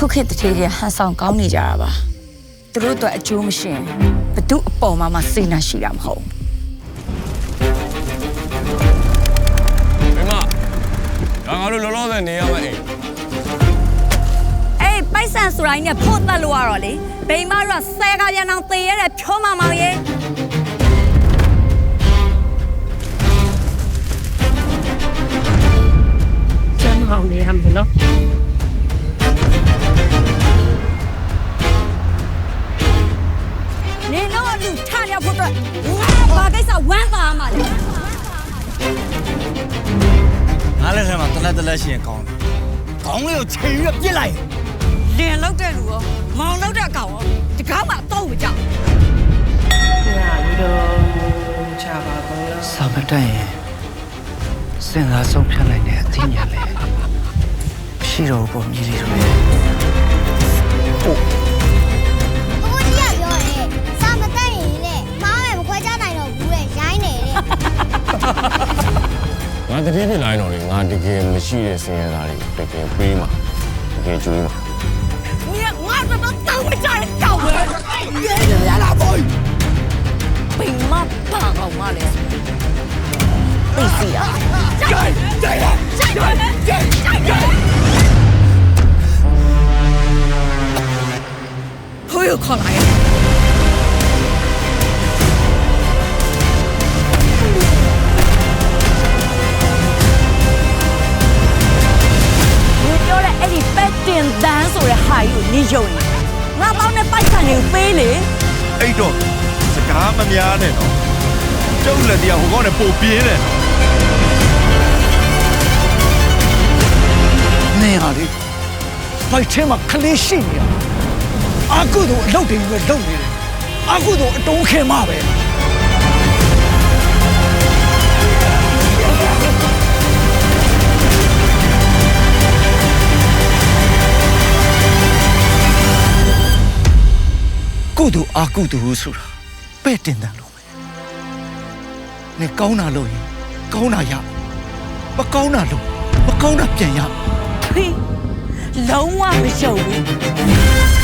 ခုခေတ်တထေးကဟန်ဆောင်ကောင်းနေကြတာပါသူတို့အတွက်အကျိုးမရှိရင်ဘသူအပေါ်မှာစိတ်နှံရှိတာမဟုတ်မိမငါတို့လောလောဆယ်နေရမယ်အေးပိုက်ဆန်ဆိုတိုင်းနဲ့ဖို့တက်လို့ရတော့လေဘိမတို့ကဆဲကားရန်အောင်သေရတဲ့ဖြိုးမောင်မောင်ရဲ့ကျမ်းအောင်နေရမယ်နော်နေတော့လူထရဖို့အတွက်ဘာကိစ္စဝမ်းပါမှာလဲငါလည်းထဲမှာတလက်ရှိရင်ကောင်းတယ်။ခေါင်းလေးကိုချိန်ပြီးပြစ်လိုက်လင်လောက်တဲ့လူရောမောင်လောက်တဲ့ကောင်ရောဒီကားမှာတော့မကြောက်ညာလူတော်ချပါကောင်းလားစာမတက်ရင်စဉ်းစားဆုံးဖြတ်နိုင်တဲ့အသိဉာဏ်လေရှိတော့ပုံမြည်လေးတွေကိုကြီးကပြောတယ်စာမတက်ရင်လေမားမယ်မခွဲကြနိုင်တော့ဘူးလေရိုင်းနေတယ်ငါတတိပြလိုက်တော့လေငါတကယ်မရှိတဲ့စင်ရသားတွေတကယ်ပေးမှာတကယ်ကျွေးမှာငါတော့တောင်းမကြတဲ့တောင်းပဲရလာဘောဘိမပါကောင်မလဲသိစီရဟိုရခေါ်လာရဲ့တင်တန်းဆိုတဲ့ဟာကြီးကိုနေယုံနေငါပေါင်းနဲ့ပိုက်ဆံတွေကိုပေးလေအဲ့တော့စကားမများနဲ့တော့ကျုပ်လက်တရားဟိုကောင်းနဲ့ပို့ပြေးတယ်နေရလေဘိုက်ထဲမှာခလေးရှိနေရအာကုတို့အလုပ်တွေပဲလုပ်နေတယ်အာကုတို့အတုံးခဲမှာပဲကုသိုလ်အာကုသိုလ်ဆိုတာပဲ့တင်တယ်လို့ပဲနေကောင်းတာလို့ရင်ကောင်းတာရမကောင်းတာလို့မကောင်းတာပြန်ရဖိလုံးဝမရှုံဘူး